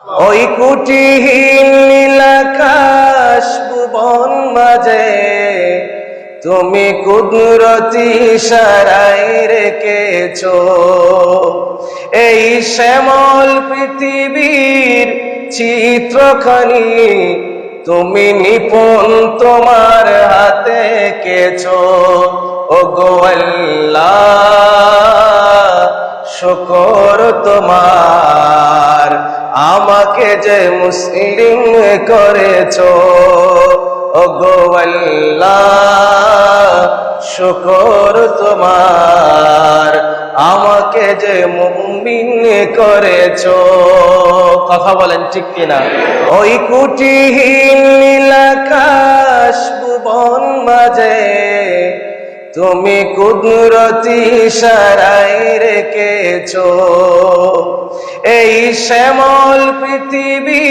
ওই কুটিহীন নীলাকাশ ভুবন মাঝে তুমি কুদরতি ইশারায় রেখেছো এই শ্যামল পৃথিবীর চিত্রখানি তুমি নিপুণ তোমার হাতে এঁকেছো। ওগো আল্লাহ শুকর তোমার আমাকে যে মুসলিম করেছো। ওগো আল্লাহ শুকর তোমার আমাকে যে মুমিন করেছো। কথা বলেন ঠিক কিনা? ওই কুটিহীন নীলাকাশ ভুবন মাঝে তুমি কুদরতি ইশারায় রেখেছো এই শ্যামল পৃথিবী